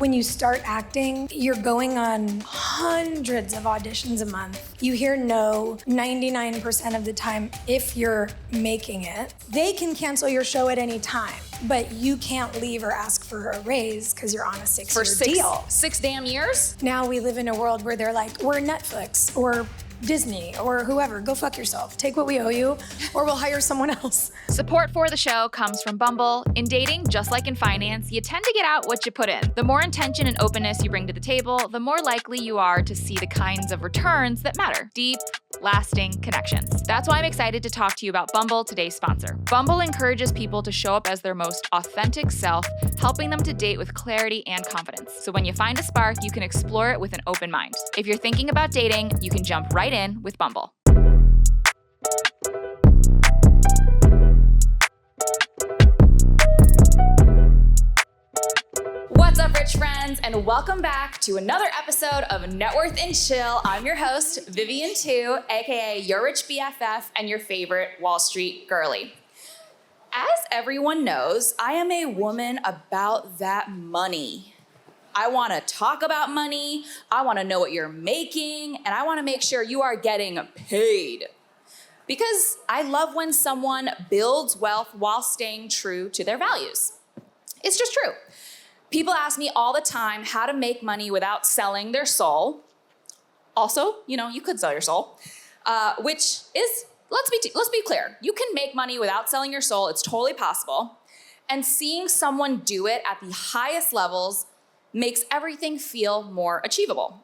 when you start acting, you're going on hundreds of auditions a month. You hear no 99% of the time if you're making it. They can cancel your show at any time, but you can't leave or ask for a raise because you're on a 6-year deal. 6 damn years? Now we live in a world where they're like, we're Netflix or Disney or whoever, go fuck yourself. Take what we owe you or we'll hire someone else. Support for the show comes from Bumble. In dating, just like in finance, you tend to get out what you put in. The more intention and openness you bring to the table, the more likely you are to see the kinds of returns that matter. Deep, lasting connections. That's why I'm excited to talk to you about Bumble, today's sponsor. Bumble encourages people to show up as their most authentic self, helping them to date with clarity and confidence. So when you find a spark, you can explore it with an open mind. If you're thinking about dating, you can jump right in with Bumble. What's up, rich friends, and welcome back to another episode of Net Worth and Chill. I'm your host, Vivian 2, aka your rich BFF and your favorite Wall Street girly. As everyone knows, I am a woman about that money. I want to talk about money, I want to know what you're making, and I want to make sure you are getting paid. Because I love when someone builds wealth while staying true to their values. It's just true. People ask me all the time how to make money without selling their soul. Also, you could sell your soul, which is, let's be clear. You can make money without selling your soul. It's totally possible. And seeing someone do it at the highest levels makes everything feel more achievable.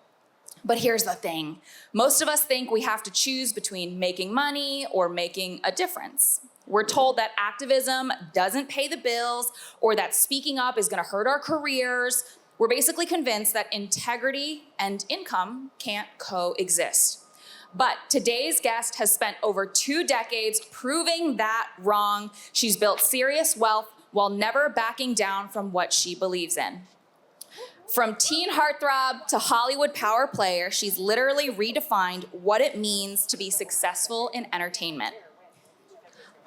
But here's the thing. Most of us think we have to choose between making money or making a difference. We're told that activism doesn't pay the bills or that speaking up is gonna hurt our careers. We're basically convinced that integrity and income can't coexist. But today's guest has spent over 2 decades proving that wrong. She's built serious wealth while never backing down from what she believes in. From teen heartthrob to Hollywood power player, she's literally redefined what it means to be successful in entertainment.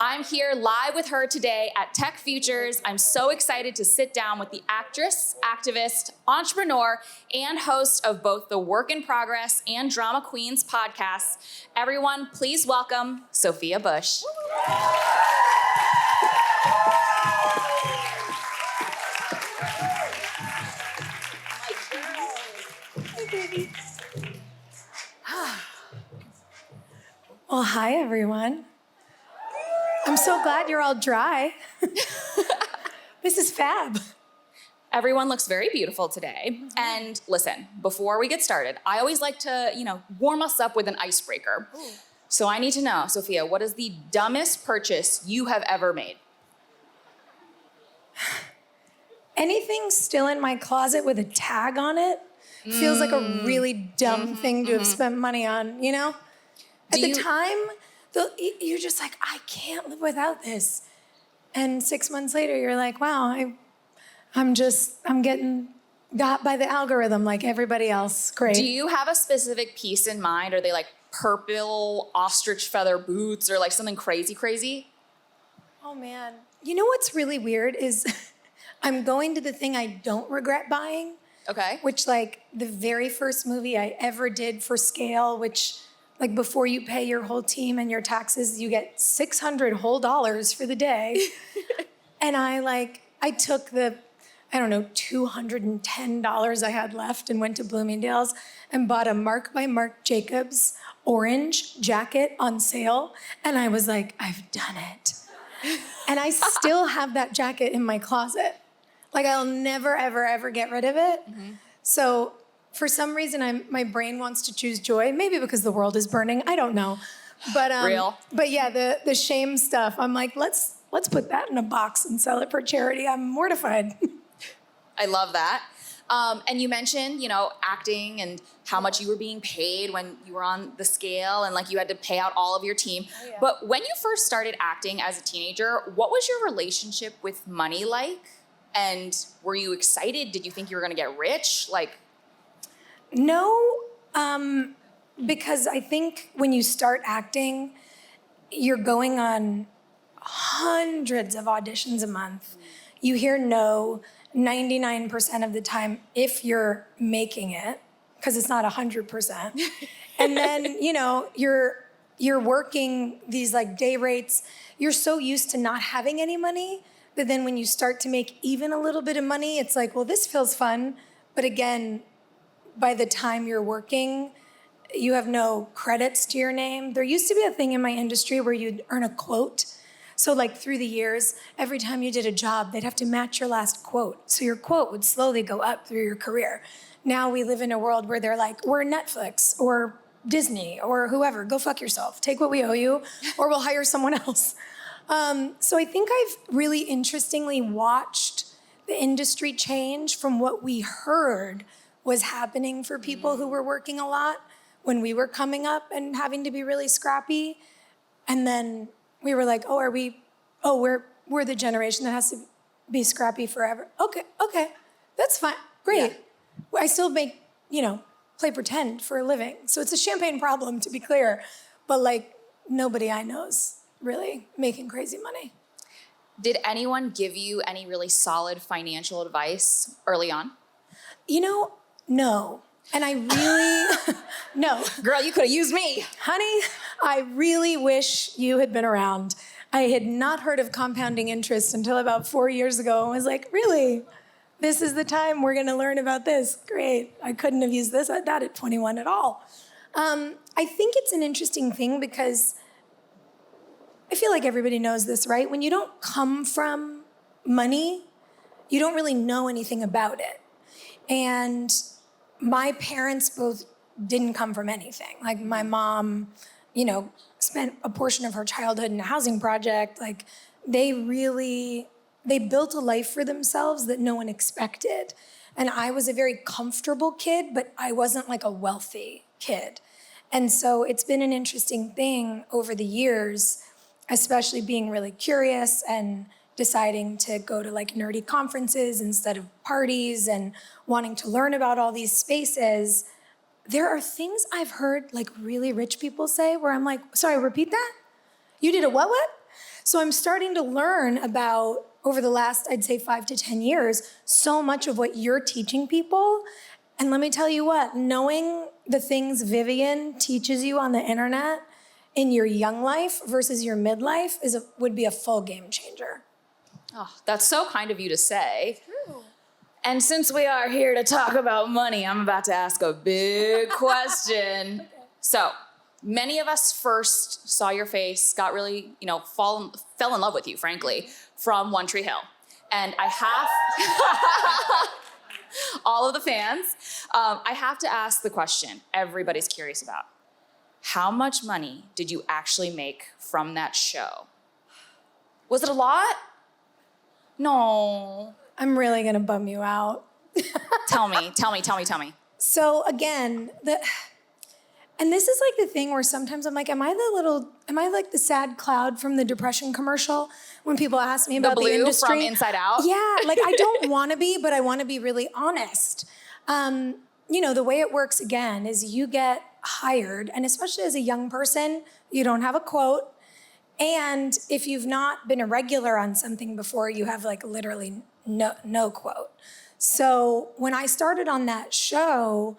I'm here live with her today at Tech Futures. I'm so excited to sit down with the actress, activist, entrepreneur, and host of both the Work in Progress and Drama Queens podcasts. Everyone, please welcome Sophia Bush. Well, hi, everyone. I'm so glad you're all dry. This is fab. Everyone looks very beautiful today. Mm-hmm. And listen, before we get started, I always like to, warm us up with an icebreaker. Ooh. So I need to know, Sophia, what is the dumbest purchase you have ever made? Anything still in my closet with a tag on it feels like a really dumb thing to have spent money on, At the time, you're just like, I can't live without this. And 6 months later, you're like, wow, I'm getting got by the algorithm like everybody else. Great. Do you have a specific piece in mind? Are they like purple ostrich feather boots or like something crazy? Oh man. You know what's really weird is I'm going to the thing I don't regret buying. Okay. Which like the very first movie I ever did for scale, which like before you pay your whole team and your taxes, you get $600 whole for the day. And I took the, $210 I had left and went to Bloomingdale's and bought a Marc by Marc Jacobs orange jacket on sale. And I was like, I've done it. And I still have that jacket in my closet. Like I'll never, ever, ever get rid of it. Mm-hmm. So for some reason, my brain wants to choose joy. Maybe because the world is burning. I don't know. But real. But yeah, the shame stuff. I'm like, let's put that in a box and sell it for charity. I'm mortified. I love that. And you mentioned, acting and how much you were being paid when you were on the scale and like you had to pay out all of your team. Oh, yeah. But when you first started acting as a teenager, what was your relationship with money like? And were you excited? Did you think you were going to get rich? No, because I think when you start acting, you're going on hundreds of auditions a month. You hear no 99% of the time if you're making it, because it's not 100%. And then, you're working these like day rates. You're so used to not having any money, but then when you start to make even a little bit of money, it's like, well, this feels fun. But again, by the time you're working, you have no credits to your name. There used to be a thing in my industry where you'd earn a quote. So like through the years, every time you did a job, they'd have to match your last quote. So your quote would slowly go up through your career. Now we live in a world where they're like, we're Netflix or Disney or whoever, go fuck yourself. Take what we owe you or we'll hire someone else. So I think I've really interestingly watched the industry change from what we heard was happening for people who were working a lot when we were coming up and having to be really scrappy. And then we were like, we're the generation that has to be scrappy forever. Okay, that's fine, great. Yeah. I still make, play pretend for a living. So it's a champagne problem, to be clear, but like nobody I know's really making crazy money. Did anyone give you any really solid financial advice early on? No. And I really, no. Girl, you could have used me. Honey, I really wish you had been around. I had not heard of compounding interest until about 4 years ago and was like, really? This is the time we're gonna learn about this. Great. I couldn't have used that at 21 at all. I think it's an interesting thing because I feel like everybody knows this, right? When you don't come from money, you don't really know anything about it. And my parents both didn't come from anything. Like my mom, spent a portion of her childhood in a housing project. Like they built a life for themselves that no one expected. And I was a very comfortable kid, but I wasn't like a wealthy kid. And so it's been an interesting thing over the years, especially being really curious and deciding to go to like nerdy conferences instead of parties and wanting to learn about all these spaces. There are things I've heard like really rich people say where I'm like, sorry, repeat that? You did a what? So I'm starting to learn about, over the last, I'd say 5 to 10 years, so much of what you're teaching people. And let me tell you what, knowing the things Vivian teaches you on the internet in your young life versus your midlife would be a full game changer. Oh, that's so kind of you to say. True. And since we are here to talk about money, I'm about to ask a big question. Okay. So, many of us first saw your face, got really, fell in love with you, frankly, from One Tree Hill. And I have, all of the fans, I have to ask the question everybody's curious about. How much money did you actually make from that show? Was it a lot? No. I'm really gonna bum you out. Tell me. So again, and this is like the thing where sometimes I'm like, am I like the sad cloud from the Depression commercial when people ask me about the industry? From Inside Out? Yeah, like I don't wanna be, but I wanna be really honest. The way it works again is you get hired, and especially as a young person, you don't have a quote. And if you've not been a regular on something before, you have like literally no quote. So when I started on that show,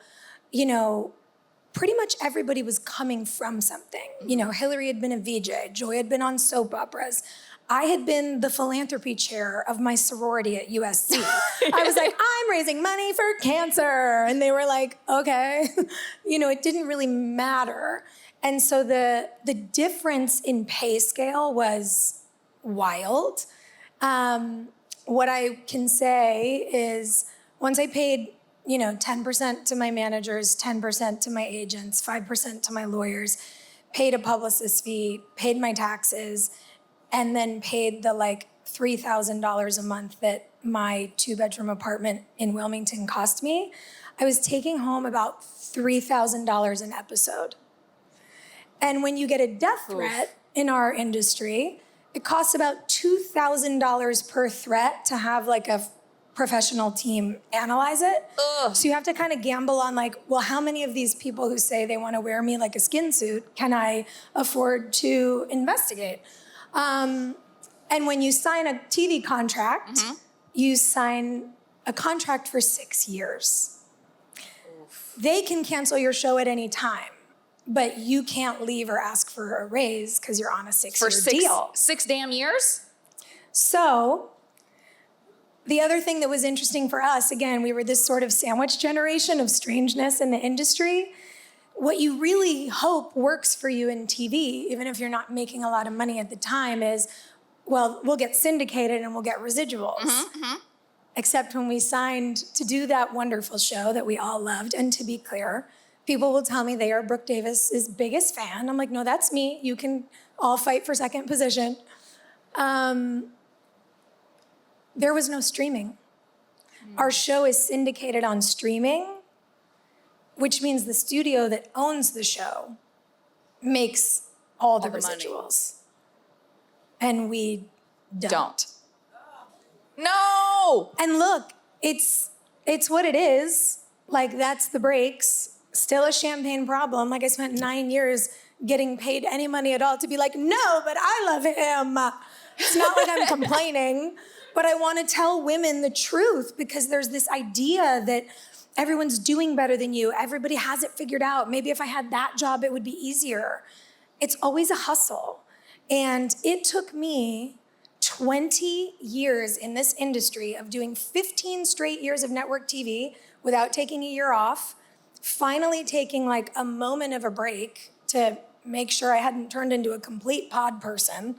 pretty much everybody was coming from something. Hillary had been a VJ, Joy had been on soap operas. I had been the philanthropy chair of my sorority at USC. I was like, I'm raising money for cancer. And they were like, okay. It didn't really matter. And so the difference in pay scale was wild. What I can say is once I paid, 10% to my managers, 10% to my agents, 5% to my lawyers, paid a publicist fee, paid my taxes, and then paid the like $3,000 a month that my 2-bedroom apartment in Wilmington cost me, I was taking home about $3,000 an episode. And when you get a death threat in our industry, it costs about $2,000 per threat to have like a professional team analyze it. Ugh. So you have to kind of gamble on like, well, how many of these people who say they want to wear me like a skin suit can I afford to investigate? And when you sign a TV contract, you sign a contract for 6 years. They can cancel your show at any time, but you can't leave or ask for a raise because you're on a 6-year deal. 6 damn years? So the other thing that was interesting for us, again, we were this sort of sandwich generation of strangeness in the industry. What you really hope works for you in TV, even if you're not making a lot of money at the time, is, well, we'll get syndicated and we'll get residuals. Except when we signed to do that wonderful show that we all loved, and to be clear, people will tell me they are Brooke Davis's biggest fan. I'm like, no, that's me. You can all fight for second position. There was no streaming. Our show is syndicated on streaming, which means the studio that owns the show makes all the residuals. And we don't. No! And look, it's what it is. Like, that's the breaks. Still a champagne problem. Like, I spent 9 years getting paid any money at all to be like, no, but I love him. It's not like I'm complaining, but I want to tell women the truth, because there's this idea that everyone's doing better than you. Everybody has it figured out. Maybe if I had that job, it would be easier. It's always a hustle. And it took me 20 years in this industry of doing 15 straight years of network TV without taking a year off, finally taking like a moment of a break to make sure I hadn't turned into a complete pod person.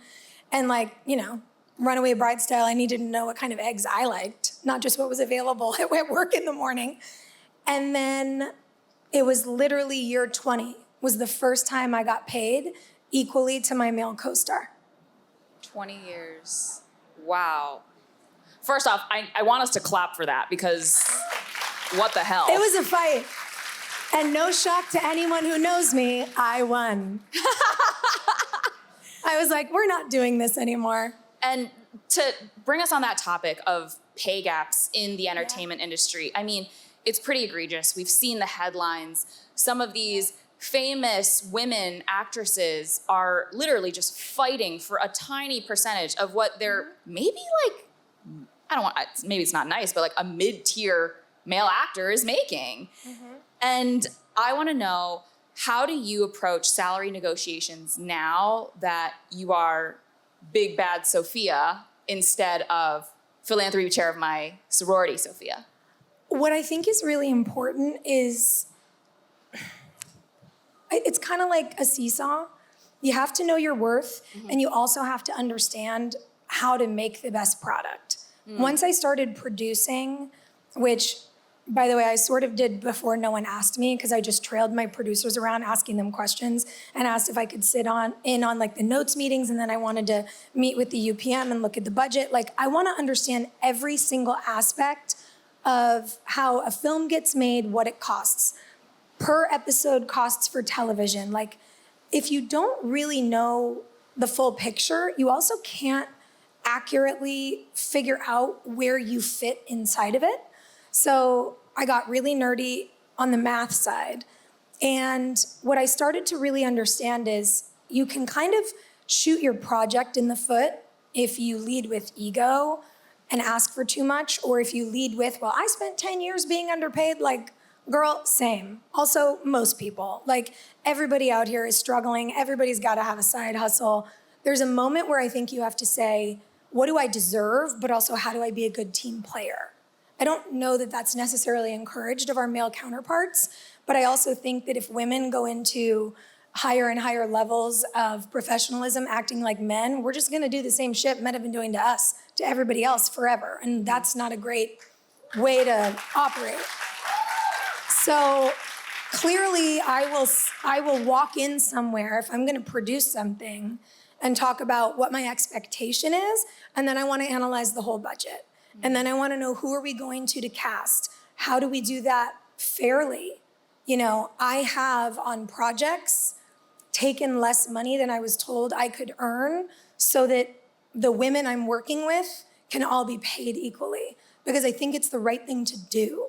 And like, you know, Runaway Bride style, I needed to know what kind of eggs I liked, not just what was available at work in the morning. And then it was literally year 20 was the first time I got paid equally to my male co-star. 20 years. Wow. First off, I want us to clap for that, because what the hell? It was a fight. And no shock to anyone who knows me, I won. I was like, we're not doing this anymore. And to bring us on that topic of pay gaps in the entertainment industry, I mean, it's pretty egregious. We've seen the headlines. Some of these famous women actresses are literally just fighting for a tiny percentage of what they're maybe like, maybe it's not nice, but like a mid-tier male actor is making. And I want to know, how do you approach salary negotiations now that you are big bad Sophia instead of philanthropy chair of my sorority, Sophia? What I think is really important is, it's kind of like a seesaw. You have to know your worth, and you also have to understand how to make the best product. Once I started producing, which, by the way, I sort of did before no one asked me, because I just trailed my producers around asking them questions and asked if I could sit in on like the notes meetings, and then I wanted to meet with the UPM and look at the budget. Like, I want to understand every single aspect of how a film gets made, what it costs. Per episode costs for television. Like, if you don't really know the full picture, you also can't accurately figure out where you fit inside of it. So I got really nerdy on the math side. And what I started to really understand is you can kind of shoot your project in the foot if you lead with ego and ask for too much, or if you lead with, well, I spent 10 years being underpaid, like, girl, same. Also, most people, like, everybody out here is struggling. Everybody's got to have a side hustle. There's a moment where I think you have to say, what do I deserve? But also, how do I be a good team player? I don't know that that's necessarily encouraged of our male counterparts, but I also think that if women go into higher and higher levels of professionalism, acting like men, we're just gonna do the same shit men have been doing to us, to everybody else forever. And that's not a great way to operate. So clearly I will walk in somewhere if I'm gonna produce something and talk about what my expectation is, and then I wanna analyze the whole budget. And then I wanna know, who are we going to cast? How do we do that fairly? You know, I have on projects taken less money than I was told I could earn so that the women I'm working with can all be paid equally, because I think it's the right thing to do.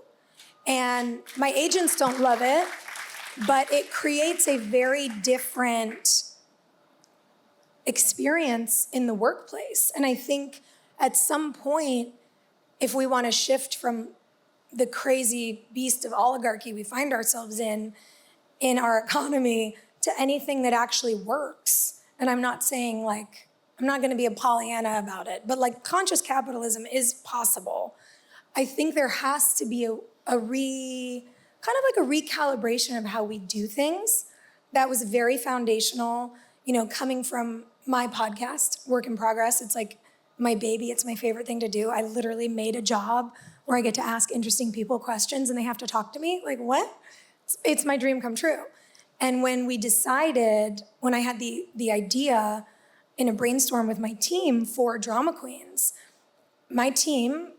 And my agents don't love it, but it creates a very different experience in the workplace. And I think at some point, if we want to shift from the crazy beast of oligarchy we find ourselves in our economy, to anything that actually works. And I'm not saying like, I'm not going to be a Pollyanna about it, but like conscious capitalism is possible. I think there has to be kind of like a recalibration of how we do things. That was very foundational, coming from my podcast, Work in Progress. It's like my baby. It's my favorite thing to do. I literally made a job where I get to ask interesting people questions and they have to talk to me. Like, what? It's my dream come true. And when I had the idea in a brainstorm with my team for Drama Queens, my team,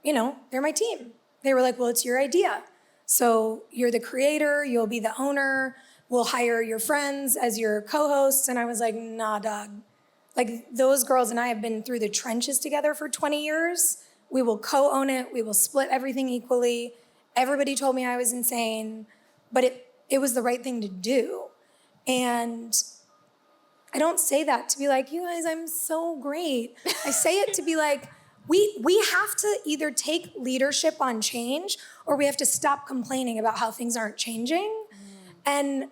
they're my team. They were like, well, it's your idea. So you're the creator, you'll be the owner, we'll hire your friends as your co-hosts. And I was like, nah, dog. Like, those girls and I have been through the trenches together for 20 years. We will co-own it. We will split everything equally. Everybody told me I was insane, but it was the right thing to do. And I don't say that to be like, you guys, I'm so great. I say it to be like, we have to either take leadership on change or we have to stop complaining about how things aren't changing. And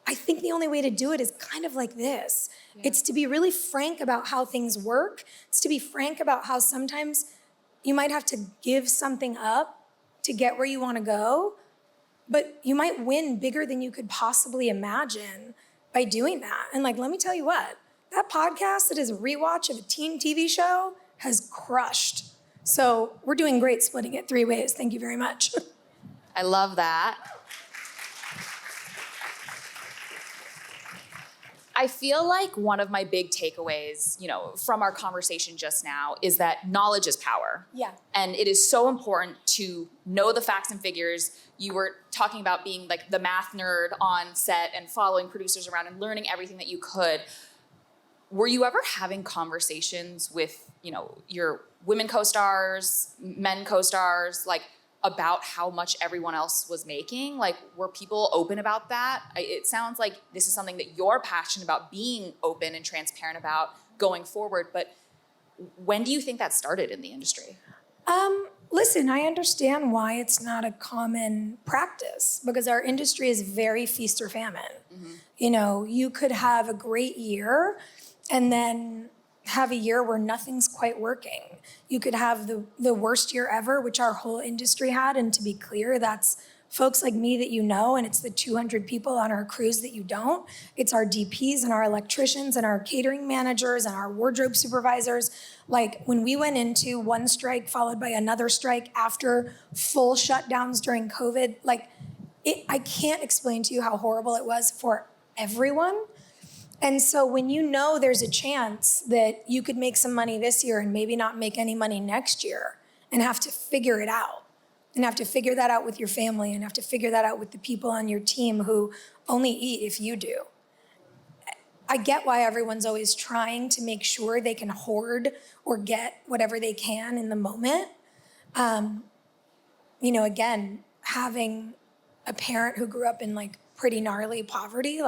I think the only way to do it is kind of like this. Yeah. It's to be really frank about how things work. It's to be frank about how sometimes you might have to give something up to get where you want to go, but you might win bigger than you could possibly imagine by doing that. And like, let me tell you what, that podcast that is a rewatch of a teen TV show has crushed. So we're doing great splitting it 3 ways. Thank you very much. I love that. I feel like one of my big takeaways, from our conversation just now is that knowledge is power. Yeah. And it is so important to know the facts and figures. You were talking about being like the math nerd on set and following producers around and learning everything that you could. Were you ever having conversations with, your women co-stars, men co-stars, like about how much everyone else was making? Like, were people open about that? It sounds like this is something that you're passionate about, being open and transparent about going forward. But when do you think that started in the industry? Listen, I understand why it's not a common practice, because our industry is very feast or famine. Mm-hmm. You could have a great year and then have a year where nothing's quite working. You could have the worst year ever, which our whole industry had. And to be clear, that's folks like me that and it's the 200 people on our crews that you don't. It's our DPs and our electricians and our catering managers and our wardrobe supervisors. Like, when we went into one strike followed by another strike after full shutdowns during COVID, I can't explain to you how horrible it was for everyone. And so when there's a chance that you could make some money this year and maybe not make any money next year and have to figure it out, and have to figure that out with your family, and have to figure that out with the people on your team who only eat if you do. I get why everyone's always trying to make sure they can hoard or get whatever they can in the moment. Again, having a parent who grew up in pretty gnarly poverty,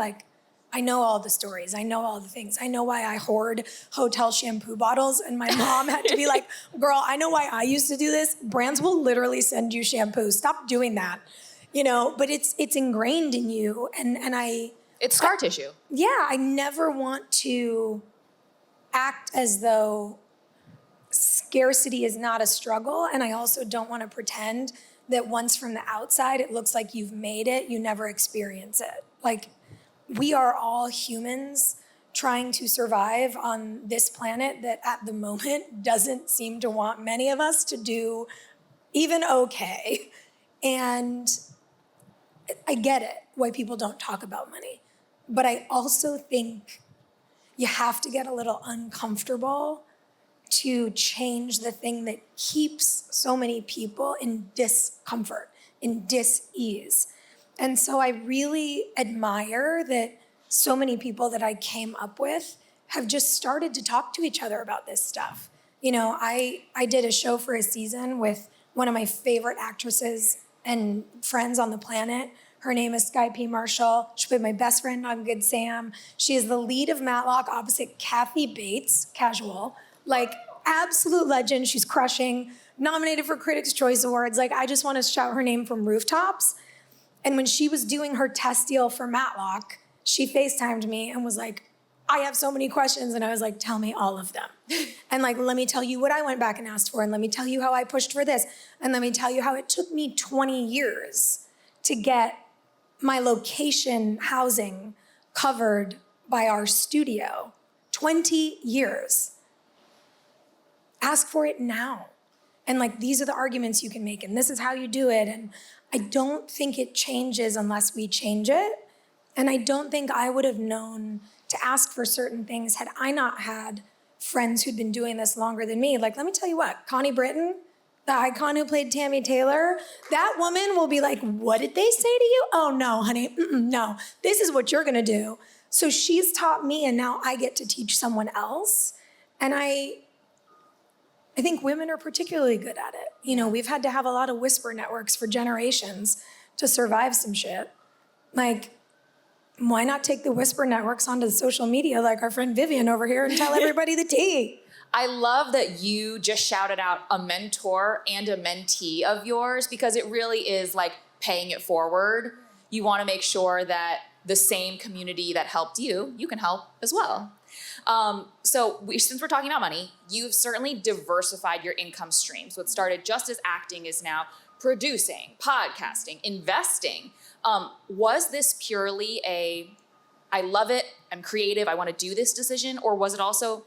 I know all the stories. I know all the things. I know why I hoard hotel shampoo bottles. And my mom had to be like, girl, I know why I used to do this. Brands will literally send you shampoo. Stop doing that. But it's ingrained in you. And it's scar tissue. Yeah, I never want to act as though scarcity is not a struggle. And I also don't want to pretend that once from the outside, it looks like you've made it, you never experience it. We are all humans trying to survive on this planet that at the moment doesn't seem to want many of us to do even okay. And I get it, why people don't talk about money. But I also think you have to get a little uncomfortable to change the thing that keeps so many people in discomfort, in dis-ease. And so I really admire that so many people that I came up with have just started to talk to each other about this stuff. I did a show for a season with one of my favorite actresses and friends on the planet. Her name is Sky P. Marshall. She played my best friend on Good Sam. She is the lead of Matlock opposite Kathy Bates, casual, absolute legend. She's crushing. nominated for Critics' Choice Awards. Like, I just want to shout her name from rooftops. And when she was doing her test deal for Matlock, she FaceTimed me and was like, I have so many questions. And I was like, tell me all of them. And like, let me tell you what I went back and asked for. And let me tell you how I pushed for this. And let me tell you how it took me 20 years to get my location housing covered by our studio. 20 years. Ask for it now. And like, these are the arguments you can make. And this is how you do it. And I don't think it changes unless we change it. And I don't think I would have known to ask for certain things had I not had friends who'd been doing this longer than me. Like, let me tell you what, Connie Britton, the icon who played Tammy Taylor, that woman will be like, what did they say to you? Oh no, honey, no, this is what you're gonna do. So she's taught me, and now I get to teach someone else. And I think women are particularly good at it. You know, we've had to have a lot of whisper networks for generations to survive some shit. Like, why not take the whisper networks onto social media like our friend Vivian over here and tell everybody the tea? I love that you just shouted out a mentor and a mentee of yours, because it really is like paying it forward. You want to make sure that the same community that helped you, you can help as well. Since we're talking about money, you've certainly diversified your income streams. What started just as acting is now producing, podcasting, investing. Was this purely I love it, I'm creative, I want to do this decision? Or was it also,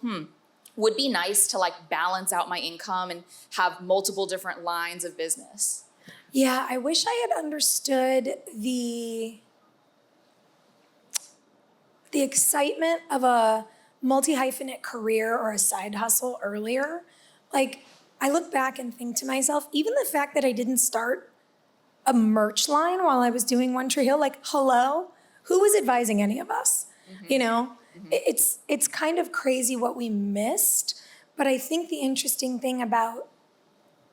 would be nice to like balance out my income and have multiple different lines of business? Yeah, I wish I had understood the excitement of a multi-hyphenate career or a side hustle earlier. Like, I look back and think to myself, even the fact that I didn't start a merch line while I was doing One Tree Hill, like, hello, who was advising any of us? Mm-hmm. You know, it's kind of crazy what we missed. But I think the interesting thing about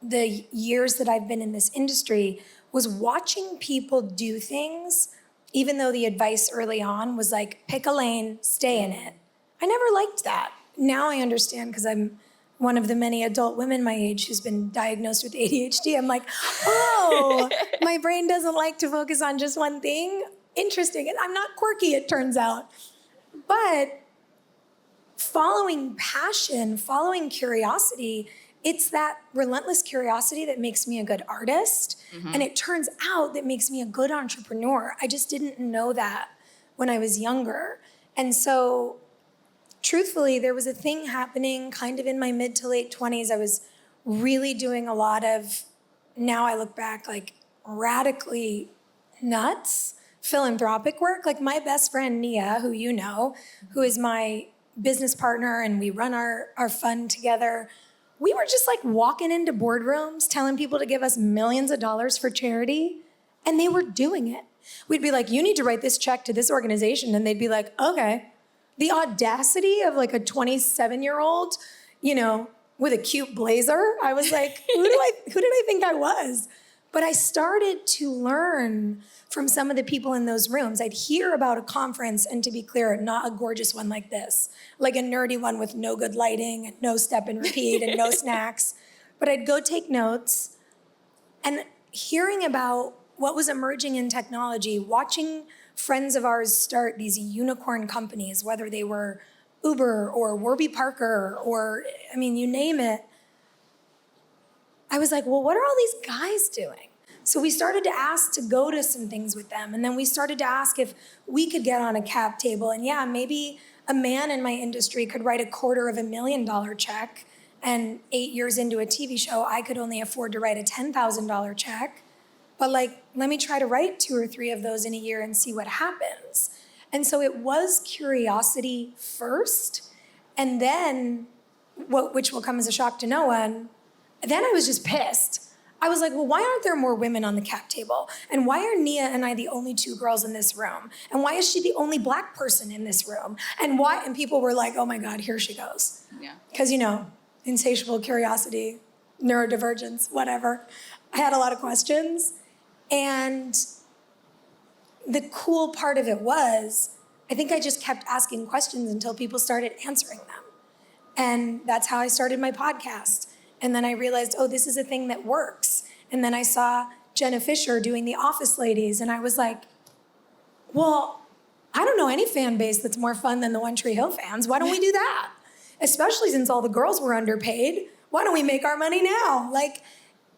the years that I've been in this industry was watching people do things, even though the advice early on was like, pick a lane, stay in it. I never liked that. Now I understand, because I'm one of the many adult women my age who's been diagnosed with ADHD. I'm like, oh, my brain doesn't like to focus on just one thing. Interesting. And I'm not quirky, it turns out. But following passion, following curiosity, it's that relentless curiosity that makes me a good artist. Mm-hmm. And it turns out that makes me a good entrepreneur. I just didn't know that when I was younger. And so truthfully, there was a thing happening kind of in my mid to late 20s. I was really doing a lot of, now I look back, like radically nuts philanthropic work. Like my best friend, Nia, who you know, who is my business partner, and we run our fund together. We were just like walking into boardrooms telling people to give us millions of dollars for charity, and they were doing it. We'd be like, you need to write this check to this organization, and they'd be like, okay. The audacity of like a 27-year-old, you know, with a cute blazer. I was like, who did I think I was? But I started to learn from some of the people in those rooms. I'd hear about a conference, and to be clear, not a gorgeous one like this, like a nerdy one with no good lighting and no step and repeat and no snacks. But I'd go take notes, and hearing about what was emerging in technology, watching friends of ours start these unicorn companies, whether they were Uber or Warby Parker or, I mean, you name it. I was like, well, what are all these guys doing? So we started to ask to go to some things with them. And then we started to ask if we could get on a cap table. And yeah, maybe a man in my industry could write $250,000 check. And 8 years into a TV show, I could only afford to write a $10,000 check. But like, let me try to write 2 or 3 of those in a year and see what happens. And so it was curiosity first, and then, which will come as a shock to no one, then I was just pissed. I was like, well, why aren't there more women on the cap table? And why are Nia and I the only 2 girls in this room? And why is she the only Black person in this room? And why? And people were like, oh my God, here she goes. Yeah. Because, you know, insatiable curiosity, neurodivergence, whatever. I had a lot of questions. And the cool part of it was, I think I just kept asking questions until people started answering them. And that's how I started my podcast. And then I realized, oh, this is a thing that works. And then I saw Jenna Fisher doing The Office Ladies, and I was like, well, I don't know any fan base that's more fun than the One Tree Hill fans. Why don't we do that? Especially since all the girls were underpaid. Why don't we make our money now? Like,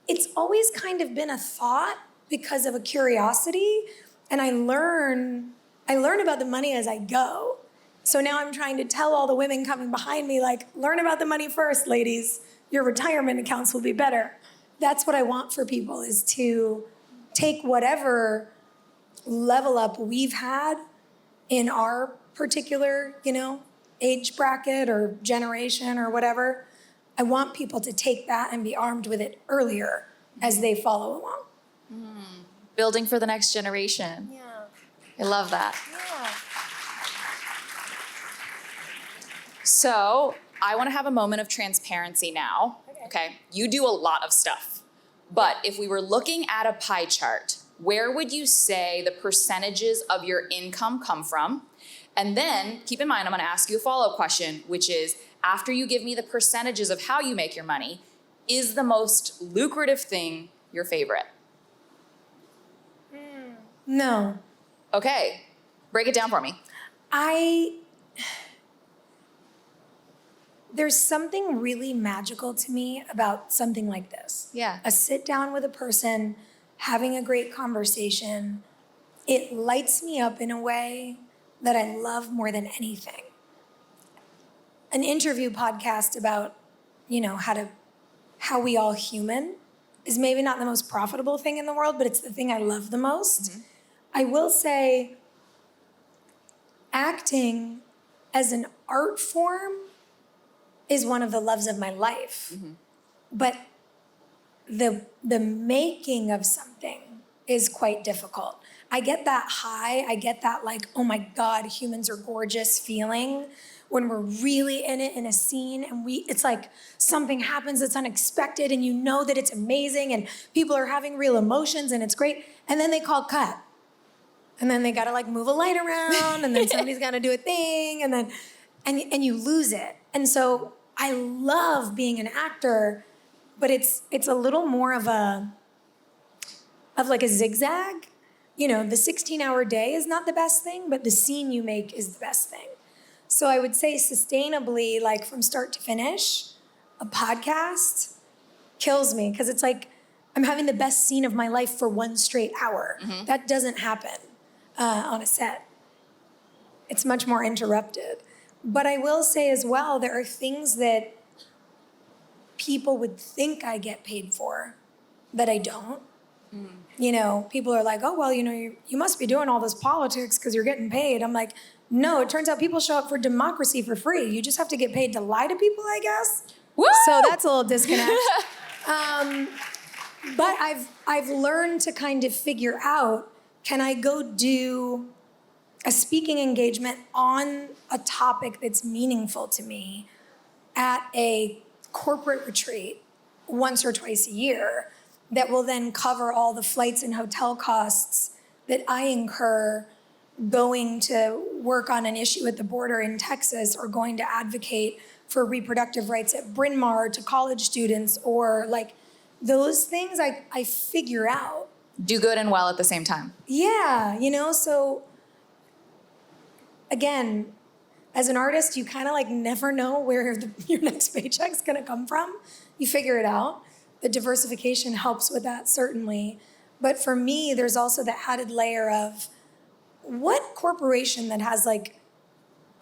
it's always kind of been a thought because of a curiosity, and I learn about the money as I go. So now I'm trying to tell all the women coming behind me, like, learn about the money first, ladies. Your retirement accounts will be better. That's what I want for people, is to take whatever level up we've had in our particular, age bracket or generation or whatever. I want people to take that and be armed with it earlier as they follow along. Building for the next generation. Yeah. I love that. Yeah. So I want to have a moment of transparency now. Okay. You do a lot of stuff. But if we were looking at a pie chart, where would you say the percentages of your income come from? And then keep in mind, I'm going to ask you a follow-up question, which is, after you give me the percentages of how you make your money, is the most lucrative thing your favorite? No. Okay. Break it down for me. There's something really magical to me about something like this. Yeah. A sit down with a person, having a great conversation. It lights me up in a way that I love more than anything. An interview podcast about, how we all human is maybe not the most profitable thing in the world, but it's the thing I love the most. Mm-hmm. I will say, acting as an art form is one of the loves of my life. Mm-hmm. But the making of something is quite difficult. I get that high, I get that like, oh my God, humans are gorgeous feeling when we're really in it in a scene, and it's like something happens that's unexpected and you know that it's amazing and people are having real emotions and it's great. And then they call cut. And then they gotta like move a light around and then somebody's gotta do a thing and you lose it. And so I love being an actor, but it's a little more of like a zigzag. The 16-hour day is not the best thing, but the scene you make is the best thing. So I would say sustainably, like from start to finish, a podcast kills me because it's like I'm having the best scene of my life for one straight hour. Mm-hmm. That doesn't happen on a set. It's much more interrupted. But I will say as well, there are things that people would think I get paid for that I don't. Mm. People are like, oh, well, you must be doing all this politics because you're getting paid. I'm like, no, it turns out people show up for democracy for free. You just have to get paid to lie to people, I guess. Woo! So that's a little disconnect. But I've learned to kind of figure out, can I go do a speaking engagement on a topic that's meaningful to me at a corporate retreat once or twice a year that will then cover all the flights and hotel costs that I incur going to work on an issue at the border in Texas or going to advocate for reproductive rights at Bryn Mawr to college students, or like those things I figure out. Do good and well at the same time. Yeah, so again, as an artist, you kind of like never know where your next paycheck's gonna come from. You figure it out. The diversification helps with that, certainly. But for me, there's also the added layer of what corporation that has like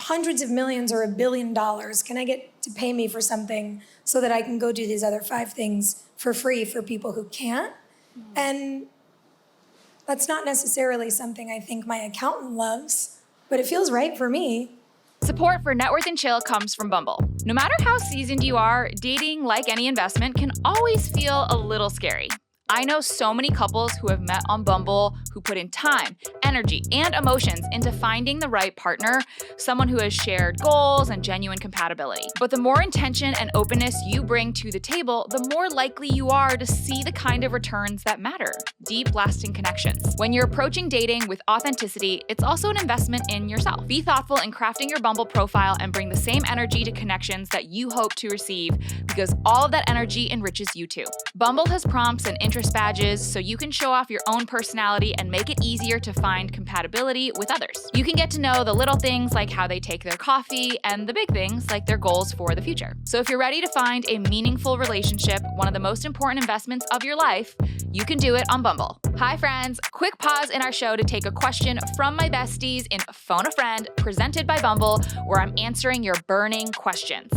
hundreds of millions or $1 billion can I get to pay me for something so that I can go do these other 5 things for free for people who can't? Mm-hmm. And that's not necessarily something I think my accountant loves, but it feels right for me. Support for Net Worth and Chill comes from Bumble. No matter how seasoned you are, dating, like any investment, can always feel a little scary. I know so many couples who have met on Bumble who put in time and energy, and emotions into finding the right partner, someone who has shared goals and genuine compatibility. But the more intention and openness you bring to the table, the more likely you are to see the kind of returns that matter: deep, lasting connections. When you're approaching dating with authenticity, it's also an investment in yourself. Be thoughtful in crafting your Bumble profile and bring the same energy to connections that you hope to receive, because all of that energy enriches you too. Bumble has prompts and interest badges so you can show off your own personality and make it easier to find compatibility with others. You can get to know the little things like how they take their coffee and the big things like their goals for the future. So if you're ready to find a meaningful relationship, one of the most important investments of your life, you can do it on Bumble. Hi friends, quick pause in our show to take a question from my besties in Phone a Friend, presented by Bumble, where I'm answering your burning questions.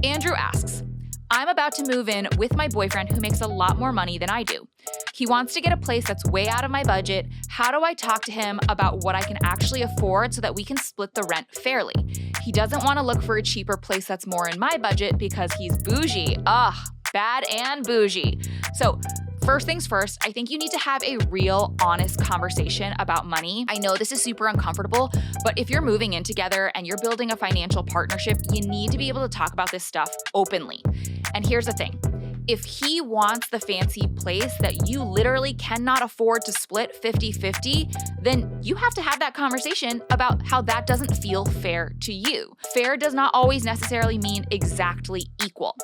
Andrew asks, I'm about to move in with my boyfriend who makes a lot more money than I do. He wants to get a place that's way out of my budget. How do I talk to him about what I can actually afford so that we can split the rent fairly? He doesn't want to look for a cheaper place that's more in my budget because he's bougie. Ugh, bad and bougie. So first things first, I think you need to have a real, honest conversation about money. I know this is super uncomfortable, but if you're moving in together and you're building a financial partnership, you need to be able to talk about this stuff openly. And here's the thing. If he wants the fancy place that you literally cannot afford to split 50-50, then you have to have that conversation about how that doesn't feel fair to you. Fair does not always necessarily mean exactly equal.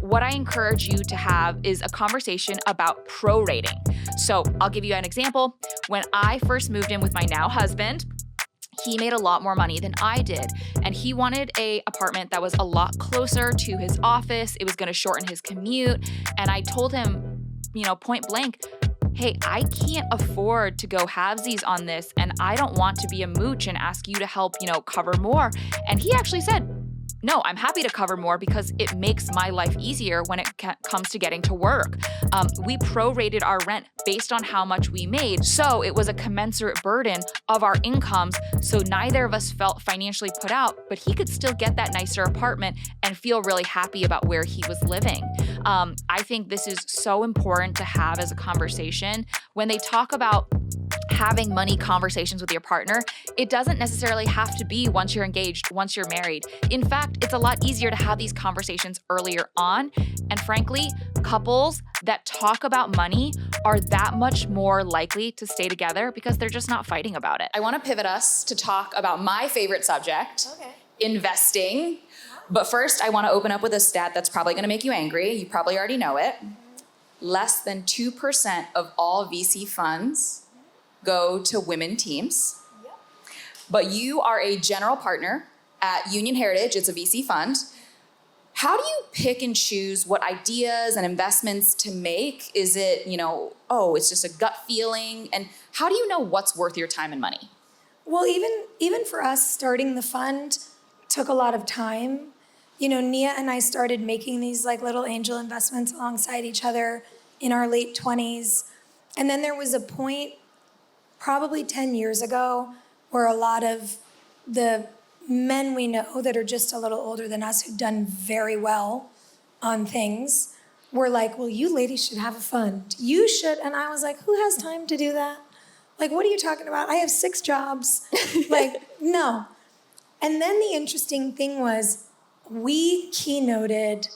What I encourage you to have is a conversation about prorating. So I'll give you an example. When I first moved in with my now husband, he made a lot more money than I did, and he wanted an apartment that was a lot closer to his office. It was going to shorten his commute, and I told him, point blank, hey, I can't afford to go halvesies on this, and I don't want to be a mooch and ask you to help, cover more. And he actually said, no, I'm happy to cover more because it makes my life easier when it comes to getting to work. We prorated our rent based on how much we made, so it was a commensurate burden of our incomes, so neither of us felt financially put out, but he could still get that nicer apartment and feel really happy about where he was living. I think this is so important to have as a conversation. When they talk about having money conversations with your partner, it doesn't necessarily have to be once you're engaged, once you're married. In fact, it's a lot easier to have these conversations earlier on. And frankly, couples that talk about money are that much more likely to stay together because they're just not fighting about it. I want to pivot us to talk about my favorite subject, investing. But first, I want to open up with a stat that's probably going to make you angry. You probably already know it. Less than 2% of all VC funds go to women teams. But you are a general partner at Union Heritage. It's a VC fund. How do you pick and choose what ideas and investments to make? Is it, it's just a gut feeling? And how do you know what's worth your time and money? Well, even for us, starting the fund took a lot of time. Nia and I started making these little angel investments alongside each other in our late 20s. And then there was a point probably 10 years ago where a lot of the men we know that are just a little older than us who've done very well on things were like, well, you ladies should have a fund. You should. And I was like, who has time to do that? What are you talking about? I have 6 jobs. No. And then the interesting thing was we keynoted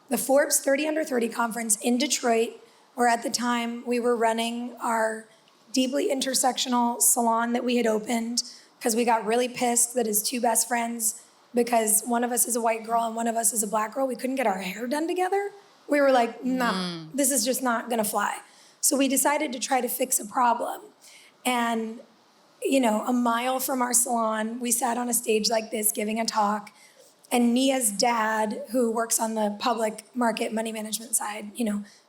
the Forbes 30 Under 30 conference in Detroit, where at the time we were running our deeply intersectional salon that we had opened because we got really pissed that his 2 best friends, because one of us is a white girl and one of us is a black girl, we couldn't get our hair done together. We were like, nah, this is just not gonna fly. So we decided to try to fix a problem. And, a mile from our salon, we sat on a stage like this giving a talk, and Nia's dad, who works on the public market money management side,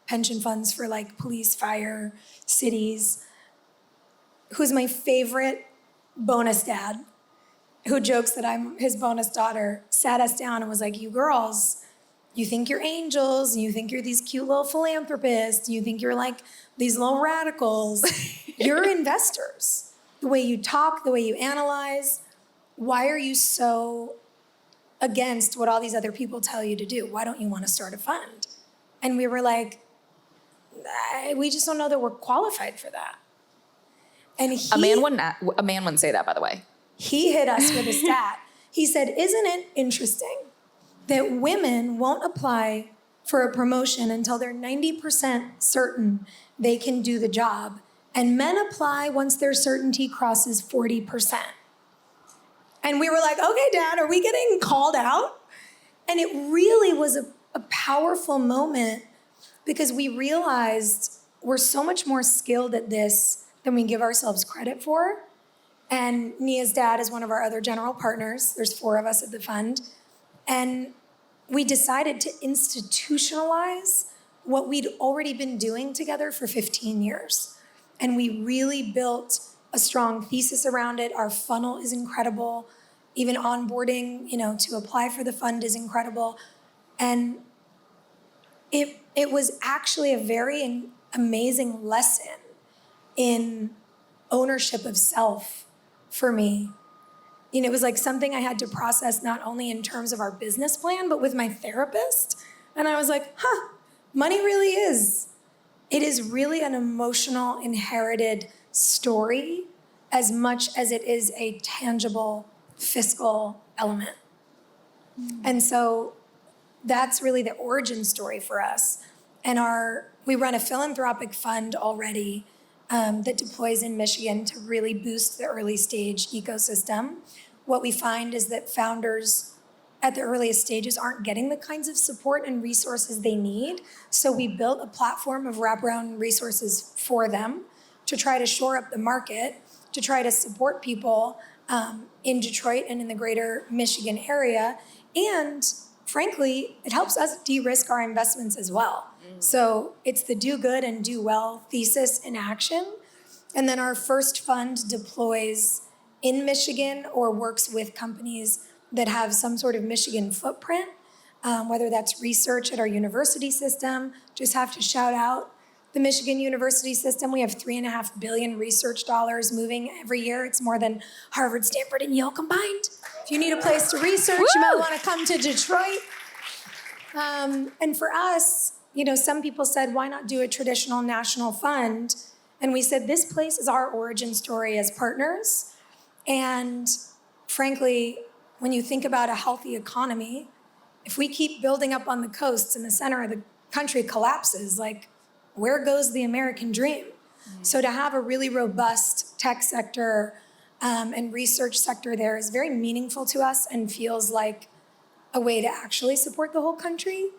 pension funds for police, fire, cities, who's my favorite bonus dad, who jokes that I'm his bonus daughter, sat us down and was like, you girls, you think you're angels, and you think you're these cute little philanthropists, you think you're these little radicals. You're investors. The way you talk, the way you analyze, why are you so against what all these other people tell you to do? Why don't you want to start a fund? And we were like, we just don't know that we're qualified for that. And a man wouldn't say that, by the way. He hit us with a stat. He said, isn't it interesting that women won't apply for a promotion until they're 90% certain they can do the job, and men apply once their certainty crosses 40%. And we were like, okay, Dad, are we getting called out? And it really was a powerful moment because we realized we're so much more skilled at this than we give ourselves credit for. And Nia's dad is one of our other general partners. There's 4 of us at the fund. And we decided to institutionalize what we'd already been doing together for 15 years. And we really built a strong thesis around it. Our funnel is incredible. Even onboarding, to apply for the fund is incredible. And it was actually a very amazing lesson in ownership of self for me. It was like something I had to process not only in terms of our business plan, but with my therapist. And I was like, money really is. It is really an emotional, inherited story as much as it is a tangible fiscal element. And so that's really the origin story for us. And we run a philanthropic fund already that deploys in Michigan to really boost the early stage ecosystem. What we find is that founders at the earliest stages aren't getting the kinds of support and resources they need. So we built a platform of wraparound resources for them to try to shore up the market, to try to support people in Detroit and in the greater Michigan area. And frankly, it helps us de-risk our investments as well. So it's the do good and do well thesis in action. And then our first fund deploys in Michigan or works with companies that have some sort of Michigan footprint, whether that's research at our university system. Just have to shout out the Michigan university system. We have $3.5 billion research dollars moving every year. It's more than Harvard, Stanford, and Yale combined. If you need a place to research, you might want to come to Detroit. And for us, some people said, why not do a traditional national fund? And we said, this place is our origin story as partners. And frankly, when you think about a healthy economy, if we keep building up on the coasts and the center of the country collapses, where goes the American dream? So to have a really robust tech sector and research sector there is very meaningful to us and feels like a way to actually support the whole country.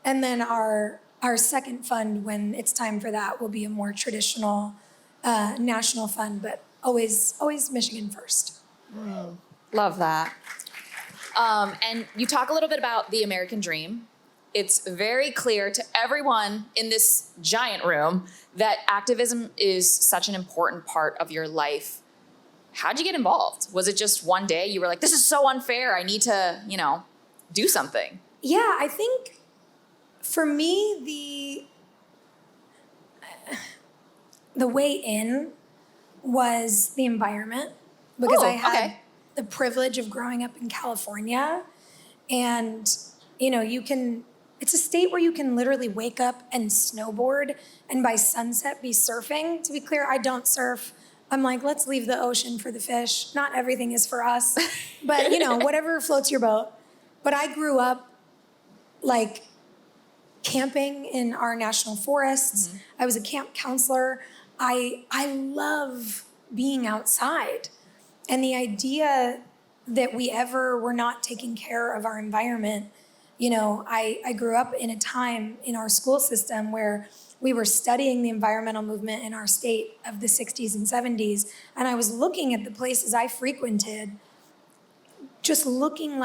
And then our second fund, when it's time for that, will be a more traditional national fund, but always Michigan first. Love that. And you talk a little bit about the American dream. It's very clear to everyone in this giant room that activism is such an important part of your life. How'd you get involved? Was it just one day you were like, this is so unfair, I need to, do something? Yeah, I think for me, the way in was the environment, because I had the privilege of growing up in California. And, it's a state where you can literally wake up and snowboard and by sunset be surfing. To be clear, I don't surf. I'm like, let's leave the ocean for the fish. Not everything is for us, but whatever floats your boat. But I grew up camping in our national forests. Mm-hmm. I was a camp counselor. I love being outside. And the idea that we ever were not taking care of our environment, I grew up in a time in our school system where we were studying the environmental movement in our state of the 60s and 70s. And I was looking at the places I frequented, just looking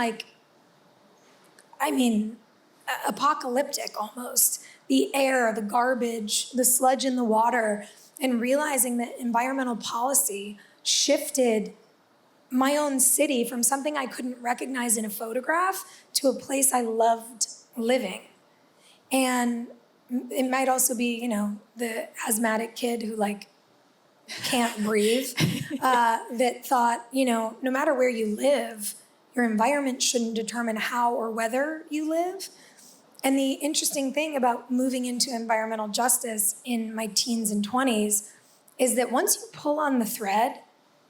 apocalyptic almost. The air, the garbage, the sludge in the water, and realizing that environmental policy shifted my own city from something I couldn't recognize in a photograph to a place I loved living. And it might also be, the asthmatic kid who can't breathe, that thought, no matter where you live, your environment shouldn't determine how or whether you live. And the interesting thing about moving into environmental justice in my teens and 20s is that once you pull on the thread,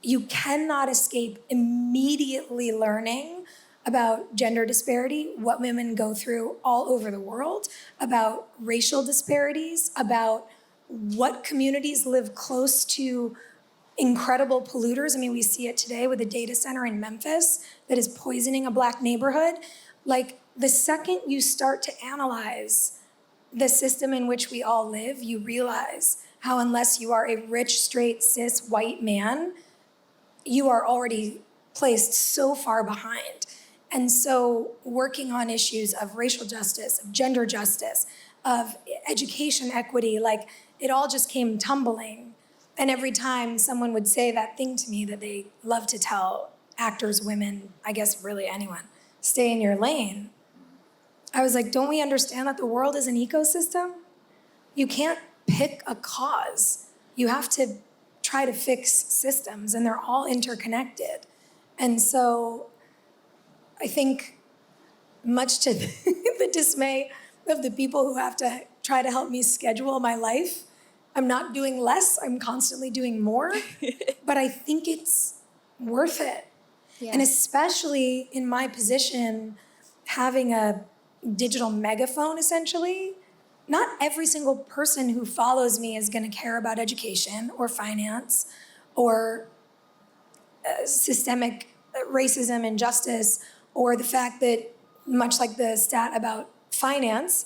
you cannot escape immediately learning about gender disparity, what women go through all over the world, about racial disparities, about what communities live close to incredible polluters. I mean, we see it today with a data center in Memphis that is poisoning a Black neighborhood. Like, the second you start to analyze the system in which we all live, you realize how, unless you are a rich, straight, cis, white man, you are already placed so far behind. And so working on issues of racial justice, of gender justice, of education equity, like, it all just came tumbling. And every time someone would say that thing to me that they love to tell actors, women, I guess really anyone, stay in your lane, I was like, don't we understand that the world is an ecosystem? You can't pick a cause. You have to try to fix systems, and they're all interconnected. And so I think, much to the dismay of the people who have to try to help me schedule my life, I'm not doing less, I'm constantly doing more, but I think it's worth it. Yeah. And especially in my position, having a digital megaphone, essentially, not every single person who follows me is gonna care about education or finance or systemic racism and justice, or the fact that, much like the stat about finance,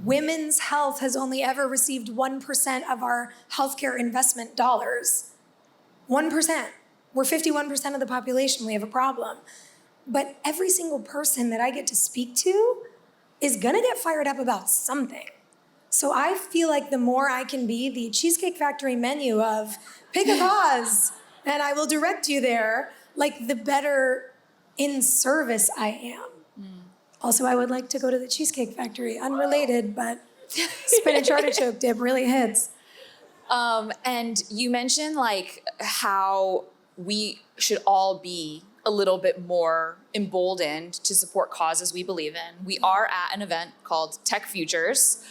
women's health has only ever received 1% of our healthcare investment dollars. 1%. We're 51% of the population, we have a problem. But every single person that I get to speak to is gonna get fired up about something. So I feel like the more I can be the Cheesecake Factory menu of pick a cause and I will direct you there, like, the better in service I am. Also, I would like to go to the Cheesecake Factory, unrelated, but spinach artichoke dip really hits. And you mentioned, like, how we should all be a little bit more emboldened to support causes we believe in. We are at an event called Tech Futures.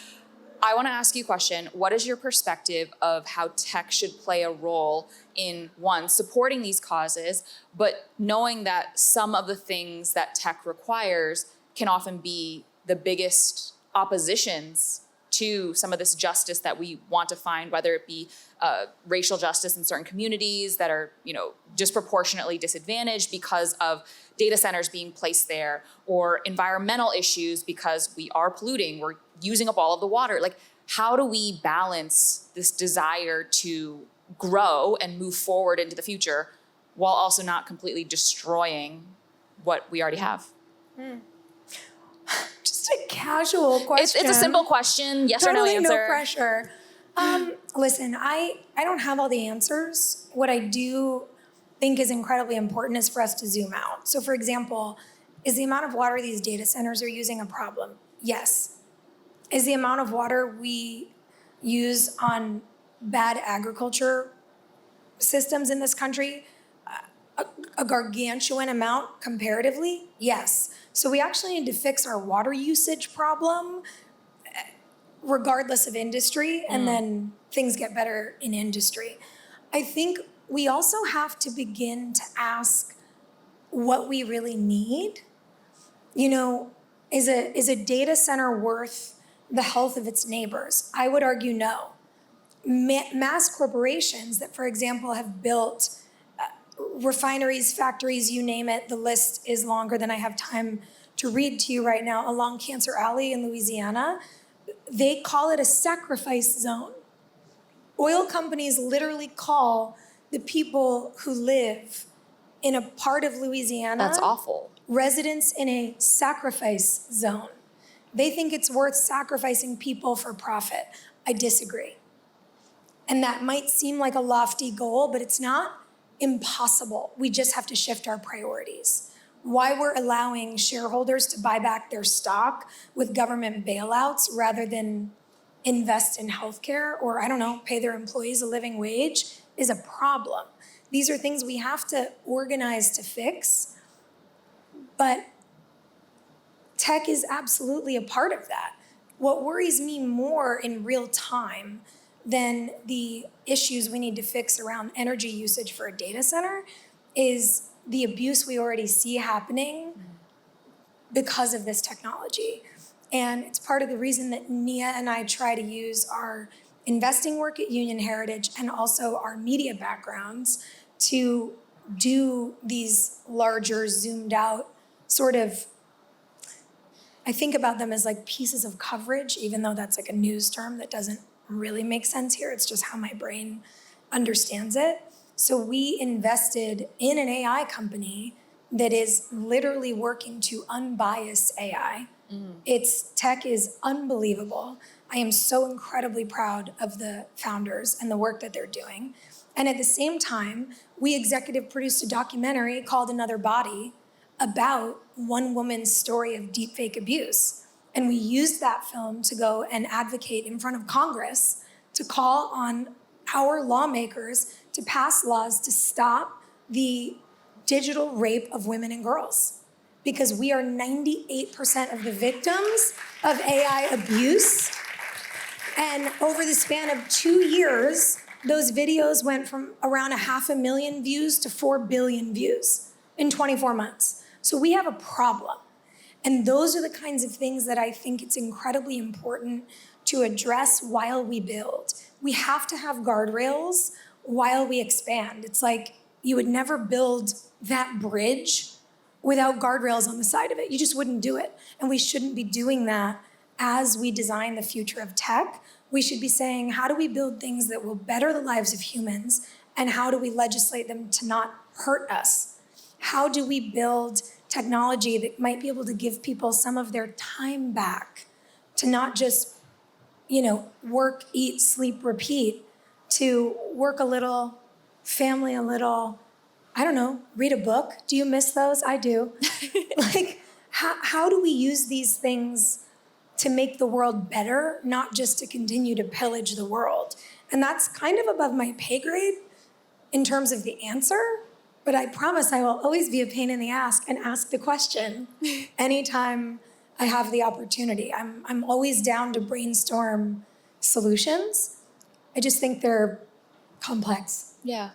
I want to ask you a question. What is your perspective of how tech should play a role in, one, supporting these causes, but knowing that some of the things that tech requires can often be the biggest oppositions to some of this justice that we want to find, whether it be racial justice in certain communities that are, disproportionately disadvantaged because of data centers being placed there, or environmental issues because we are polluting, we're using up all of the water. Like, how do we balance this desire to grow and move forward into the future while also not completely destroying what we already have? Just a casual question. It's a simple question, yes totally or no answer. No pressure. Listen, I don't have all the answers. What I do think is incredibly important is for us to zoom out. So, for example, is the amount of water these data centers are using a problem? Yes. Is the amount of water we use on bad agriculture systems in this country a gargantuan amount comparatively? Yes. So we actually need to fix our water usage problem regardless of industry, and then things get better in industry. I think we also have to begin to ask what we really need. Is a data center worth the health of its neighbors? I would argue no. Mass corporations that, for example, have built refineries, factories, you name it, the list is longer than I have time to read to you right now, along Cancer Alley in Louisiana, they call it a sacrifice zone. Oil companies literally call the people who live in a part of Louisiana, that's awful, residents in a sacrifice zone. They think it's worth sacrificing people for profit. I disagree. And that might seem like a lofty goal, but it's not impossible. We just have to shift our priorities. Why we're allowing shareholders to buy back their stock with government bailouts rather than invest in healthcare or, pay their employees a living wage is a problem. These are things we have to organize to fix, but tech is absolutely a part of that. What worries me more in real time than the issues we need to fix around energy usage for a data center is the abuse we already see happening because of this technology. And it's part of the reason that Nia and I try to use our investing work at Union Heritage and also our media backgrounds to do these larger, zoomed out sort of, I think about them as like pieces of coverage, even though that's like a news term that doesn't really make sense here. It's just how my brain understands it. So we invested in an AI company that is literally working to unbias AI. Its tech is unbelievable. I am so incredibly proud of the founders and the work that they're doing. And at the same time, we executive produced a documentary called Another Body about one woman's story of deepfake abuse. And we used that film to go and advocate in front of Congress to call on our lawmakers to pass laws to stop the digital rape of women and girls. Because we are 98% of the victims of AI abuse. And over the span of 2 years, those videos went from around 500,000 views to 4 billion views in 24 months. So we have a problem. And those are the kinds of things that I think it's incredibly important to address while we build. We have to have guardrails while we expand. It's like you would never build that bridge without guardrails on the side of it. You just wouldn't do it. And we shouldn't be doing that as we design the future of tech. We should be saying, how do we build things that will better the lives of humans? And how do we legislate them to not hurt us? How do we build technology that might be able to give people some of their time back to not just, work, eat, sleep, repeat, to work a little, family a little, I don't know, read a book. Do you miss those? I do. How do we use these things to make the world better, not just to continue to pillage the world? And that's kind of above my pay grade in terms of the answer, but I promise I will always be a pain in the ass and ask the question anytime I have the opportunity. I'm always down to brainstorm solutions. I just think they're complex. Yeah.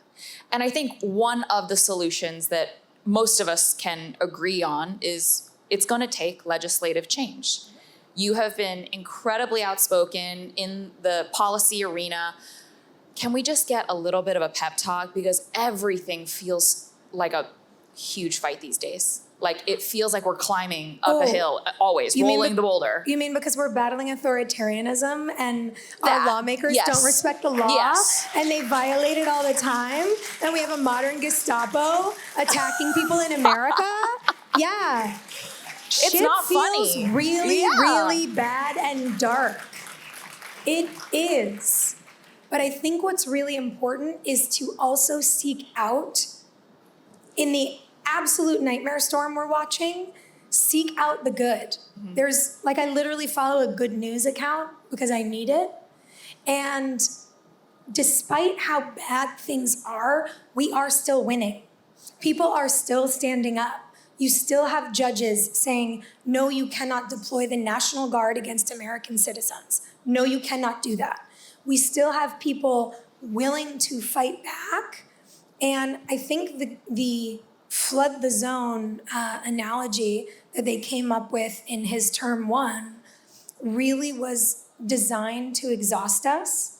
And I think one of the solutions that most of us can agree on is it's going to take legislative change. You have been incredibly outspoken in the policy arena. Can we just get a little bit of a pep talk? Because everything feels like a huge fight these days. Like it feels like we're climbing up a hill, always rolling the boulder. You mean because we're battling authoritarianism and our lawmakers don't respect the law and they violate it all the time? And we have a modern Gestapo attacking people in America? Yeah. It's Shit not feels funny. really bad and dark. It is. But I think what's really important is to also seek out, in the absolute nightmare storm we're watching, seek out the good. There's, I literally follow a good news account because I need it. And despite how bad things are, we are still winning. People are still standing up. You still have judges saying, no, you cannot deploy the National Guard against American citizens. No, you cannot do that. We still have people willing to fight back. And I think the flood the zone analogy that they came up with in his term one really was designed to exhaust us.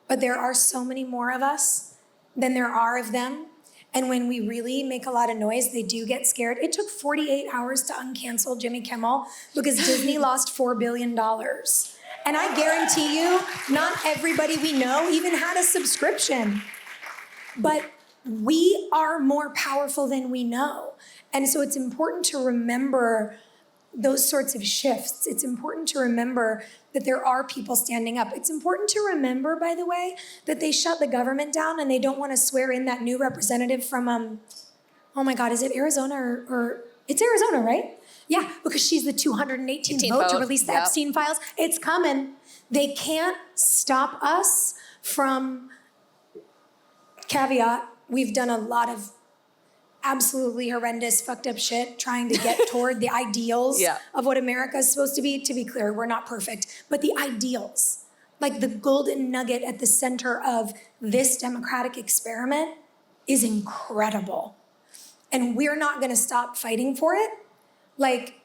But there are so many more of us than there are of them. And when we really make a lot of noise, they do get scared. It took 48 hours to uncancel Jimmy Kimmel because Disney lost $4 billion. And I guarantee you, not everybody we know even had a subscription. But we are more powerful than we know. And so it's important to remember those sorts of shifts. It's important to remember that there are people standing up. It's important to remember, by the way, that they shut the government down and they don't want to swear in that new representative from, oh my God, is it Arizona or it's Arizona, right? Yeah, because she's the 218th vote to release the Epstein files. It's coming. They can't stop us from, caveat, we've done a lot of absolutely horrendous, fucked up shit trying to get toward the ideals of what America is supposed to be. To be clear, we're not perfect, but the ideals like the golden nugget at the center of this democratic experiment is incredible. And we're not gonna stop fighting for it. Like,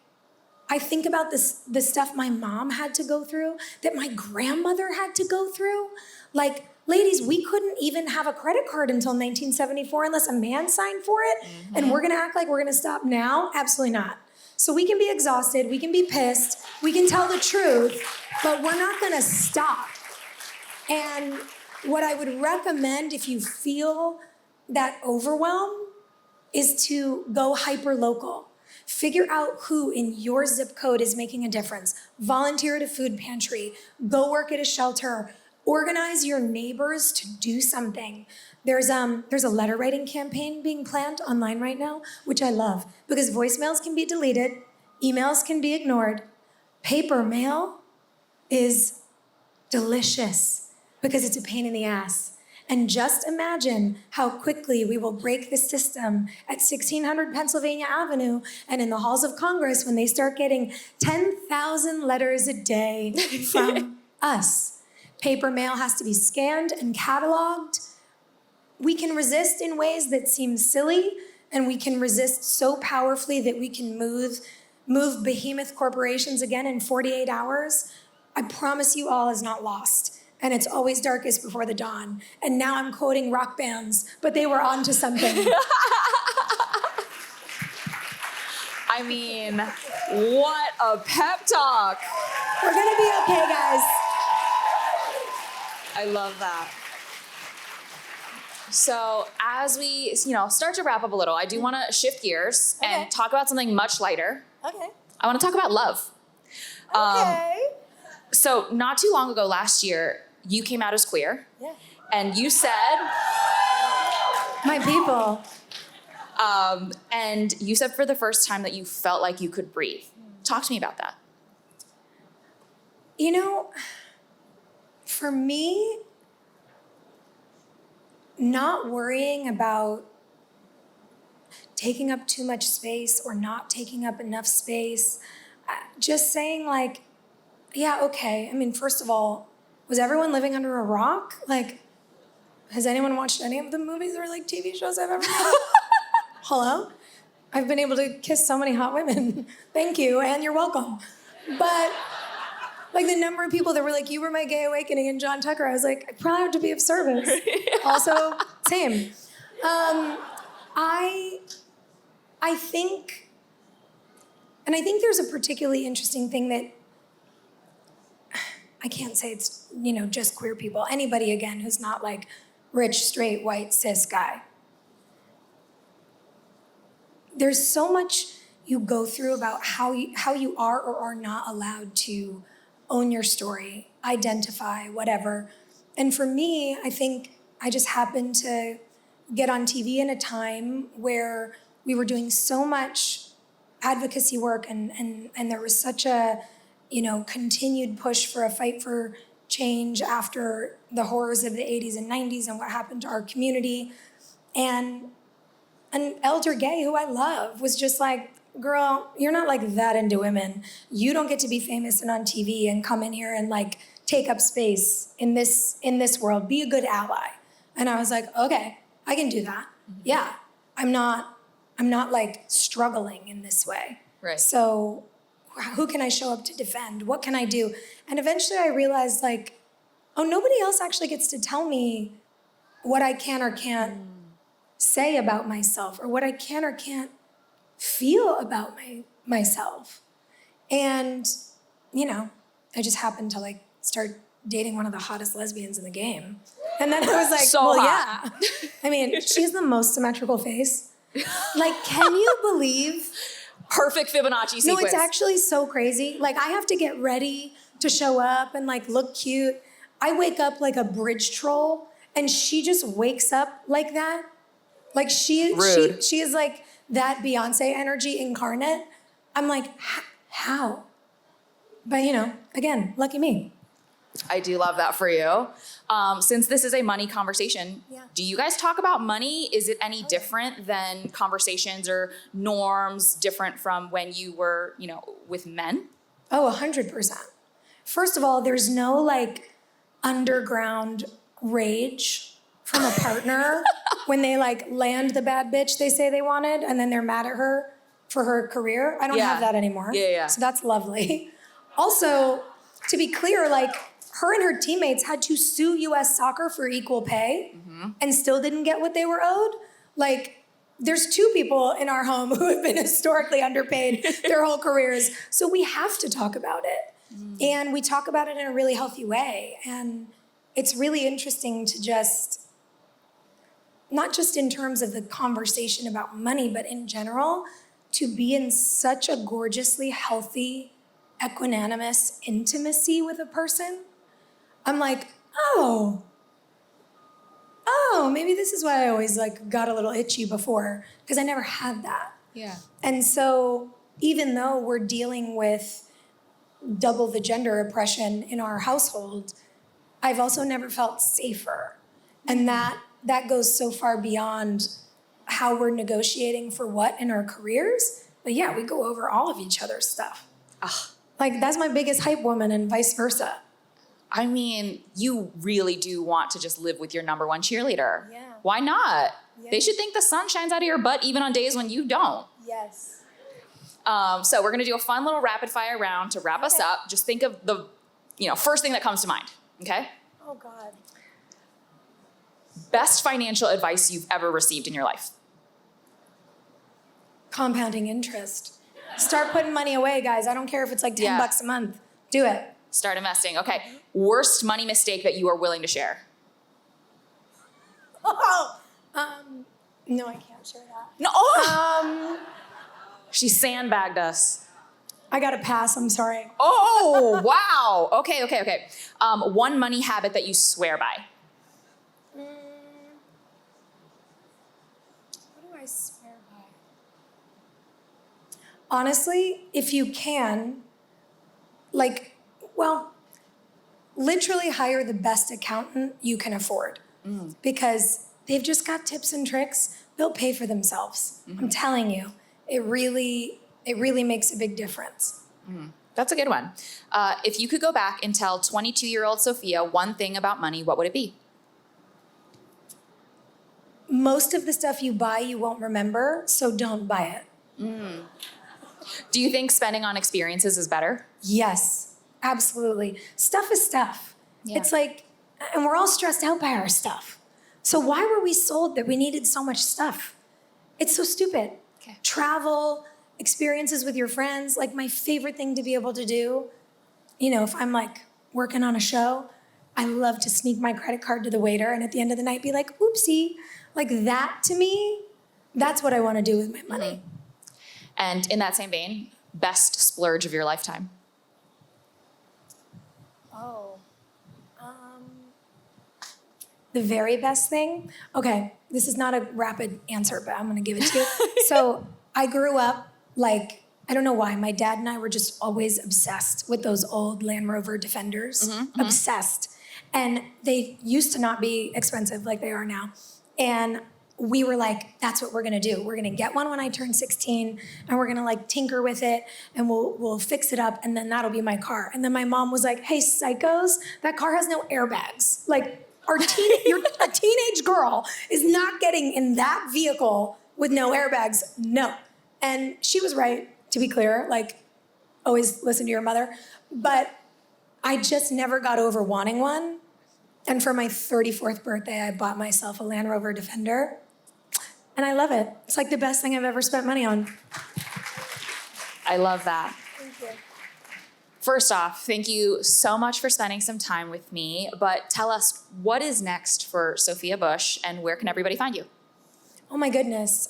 I think about the stuff my mom had to go through, that my grandmother had to go through. Like, ladies, we couldn't even have a credit card until 1974 unless a man signed for it. Mm-hmm. And we're gonna act like we're gonna stop now? Absolutely not. So we can be exhausted, we can be pissed, we can tell the truth, but we're not gonna stop. And what I would recommend if you feel that overwhelm is to go hyper-local. Figure out who in your zip code is making a difference. Volunteer at a food pantry, go work at a shelter, organize your neighbors to do something. There's a letter writing campaign being planned online right now, which I love, because voicemails can be deleted, emails can be ignored. Paper mail is delicious because it's a pain in the ass. And just imagine how quickly we will break the system at 1600 Pennsylvania Avenue and in the halls of Congress when they start getting 10,000 letters a day from us. Paper mail has to be scanned and cataloged. We can resist in ways that seem silly, and we can resist so powerfully that we can move behemoth corporations again in 48 hours. I promise you all is not lost. And it's always darkest before the dawn. And now I'm quoting rock bands, but they were onto something. I mean, what a pep talk. We're gonna be okay, guys. I love that. So as we, start to wrap up a little, I do want to shift gears and talk about something much lighter. Okay. I want to talk about love. Okay. So not too long ago, last year, you came out as queer. Yeah. And you said... My people. And you said for the first time that you felt like you could breathe. Talk to me about that. For me, not worrying about taking up too much space or not taking up enough space, just saying like, yeah, okay. I mean, first of all, was everyone living under a rock? Like, has anyone watched any of the movies or like TV shows I've ever made? Hello? I've been able to kiss so many hot women. Thank you, and you're welcome. But like the number of people that were like, you were my gay awakening and John Tucker, I was like, I probably have to be of service. Also, same. I think there's a particularly interesting thing that I can't say it's, just queer people. Anybody, again, who's not like rich, straight, white, cis guy. There's so much you go through about how you are or are not allowed to own your story, identify, whatever. And for me, I think I just happened to get on TV in a time where we were doing so much advocacy work and there was such a continued push for a fight for change after the horrors of the 80s and 90s and what happened to our community. And an elder gay who I love was just like, girl, you're not like that into women. You don't get to be famous and on TV and come in here and like take up space in this world. Be a good ally. And I was like, okay, I can do that. Mm-hmm. Yeah, I'm not like struggling in this way. Right. So who can I show up to defend? What can I do? And eventually I realized like, oh, nobody else actually gets to tell me what I can or can't say about myself or what I can or can't feel about myself. And, I just happened to like start dating one of the hottest lesbians in the game. And then I was like, so well, hot. Yeah. I mean, she has the most symmetrical face. Like, can you believe... Perfect Fibonacci sequence. No, it's actually so crazy. Like, I have to get ready to show up and like look cute. I wake up like a bridge troll and she just wakes up like that. Like she is like that Beyonce energy incarnate. I'm like, how? But again, lucky me. I do love that for you. Since this is a money conversation, do you guys talk about money? Is it any different than conversations or norms different from when you were, with men? Oh, 100%. First of all, there's no like underground rage from a partner when they like land the bad bitch they say they wanted and then they're mad at her for her career. I don't have that anymore. Yeah. So that's lovely. Also, to be clear, like her and her teammates had to sue US Soccer for equal pay and still didn't get what they were owed. Like, there's two people in our home who have been historically underpaid their whole careers. So we have to talk about it. And we talk about it in a really healthy way. And it's really interesting to just, not just in terms of the conversation about money, but in general, to be in such a gorgeously healthy, equanimous intimacy with a person. I'm like, oh, maybe this is why I always like got a little itchy before, because I never had that. Yeah. And so even though we're dealing with double the gender oppression in our household, I've also never felt safer. And that goes so far beyond how we're negotiating for what in our careers. But yeah, we go over all of each other's stuff. Like, that's my biggest hype woman and vice versa. I mean, you really do want to just live with your number one cheerleader. Yeah. Why not? Yeah. They should think the sun shines out of your butt even on days when you don't. Yes. So we're gonna do a fun little rapid fire round to wrap us up. Just think of the, first thing that comes to mind, okay? Oh God. Best financial advice you've ever received in your life. Compounding interest. Start putting money away, guys. I don't care if it's like $10 a month. Do it. Start investing. Okay. Worst money mistake that you are willing to share. No, I can't share that. No. She sandbagged us. I got to pass. I'm sorry. Oh, wow. Okay. One money habit that you swear by. What do I swear by? Honestly, if you can, literally hire the best accountant you can afford, because they've just got tips and tricks. They'll pay for themselves. I'm telling you, it really makes a big difference. That's a good one. If you could go back and tell 22-year-old Sophia one thing about money, what would it be? Most of the stuff you buy, you won't remember, so don't buy it. Do you think spending on experiences is better? Yes, absolutely. Stuff is stuff. Yeah. It's like, and we're all stressed out by our stuff. So why were we sold that we needed so much stuff? It's so stupid. Okay. Travel, experiences with your friends, like my favorite thing to be able to do, if I'm like working on a show, I love to sneak my credit card to the waiter and at the end of the night be like, oopsie. Like that to me, that's what I want to do with my money. And in that same vein, best splurge of your lifetime. The very best thing? Okay, this is not a rapid answer, but I'm gonna give it to you. So I grew up I don't know why, my dad and I were just always obsessed with those old Land Rover Defenders. Obsessed. And they used to not be expensive like they are now. And we were like, that's what we're gonna do. We're gonna get one when I turn 16 and we're gonna tinker with it and we'll fix it up and then that'll be my car. And then my mom was like, hey, psychos, that car has no airbags. A teenage girl is not getting in that vehicle with no airbags. No. And she was right, to be clear, always listen to your mother. But I just never got over wanting one. And for my 34th birthday, I bought myself a Land Rover Defender. And I love it. It's the best thing I've ever spent money on. I love that. Thank you. First off, thank you so much for spending some time with me, but tell us what is next for Sophia Bush and where can everybody find you? Oh my goodness.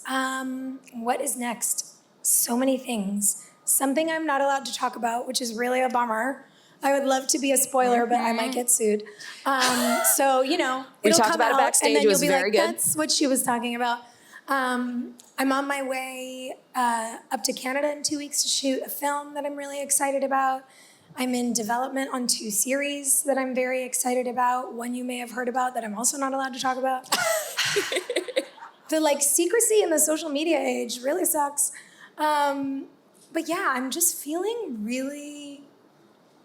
What is next? So many things. Something I'm not allowed to talk about, which is really a bummer. I would love to be a spoiler, but I might get sued. We it'll talked come about it out, backstage. and then It was you'll be very good. That's what she was talking about. I'm on my way up to Canada in 2 weeks to shoot a film that I'm really excited about. I'm in development on 2 series that I'm very excited about. One you may have heard about that I'm also not allowed to talk about. The secrecy in the social media age really sucks. But yeah, I'm just feeling really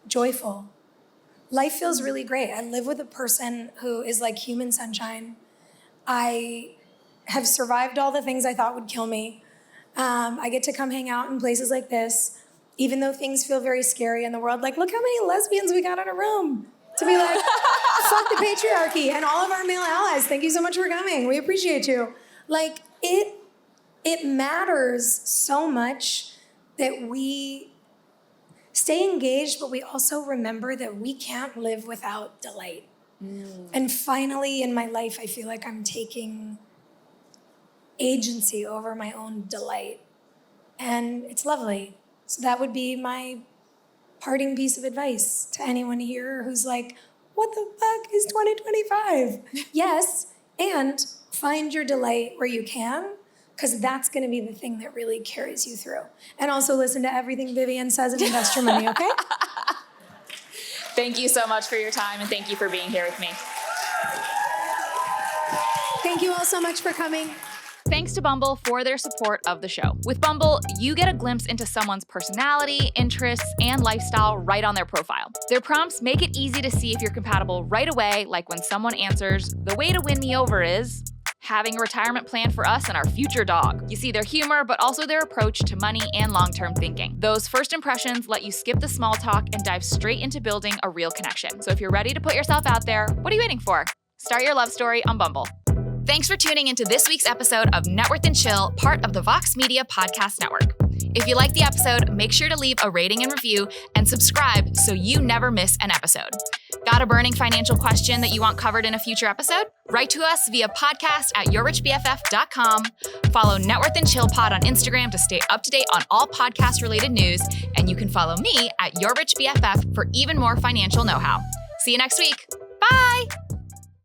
joyful, life feels really great. I live with a person who is like human sunshine. I have survived all the things I thought would kill me. I get to come hang out in places like this, even though things feel very scary in the world. Like, look how many lesbians we got in a room to be like, fuck the patriarchy, and all of our male allies. Thank you so much for coming. We appreciate you. Like, it matters so much that we stay engaged, but we also remember that we can't live without delight. And finally in my life, I feel like I'm taking agency over my own delight. And it's lovely. So that would be my parting piece of advice to anyone here who's like, what the fuck is 2025? Yes, and find your delight where you can, because that's going to be the thing that really carries you through. And also listen to everything Vivian says and invest your money, okay? Thank you so much for your time, and thank you for being here with me. Thank you all so much for coming. Thanks to Bumble for their support of the show. With Bumble, you get a glimpse into someone's personality, interests, and lifestyle right on their profile. Their prompts make it easy to see if you're compatible right away, like when someone answers, "The way to win me over is having a retirement plan for us and our future dog." You see their humor, but also their approach to money and long-term thinking. Those first impressions let you skip the small talk and dive straight into building a real connection. So if you're ready to put yourself out there, what are you waiting for? Start your love story on Bumble. Thanks for tuning into this week's episode of Net Worth and Chill, part of the Vox Media Podcast Network. If you liked the episode, make sure to leave a rating and review and subscribe so you never miss an episode. Got a burning financial question that you want covered in a future episode? Write to us via podcast@yourrichbff.com. Follow Net Worth and Chill Pod on Instagram to stay up to date on all podcast-related news. And you can follow me at YourRichBFF for even more financial know-how. See you next week. Bye!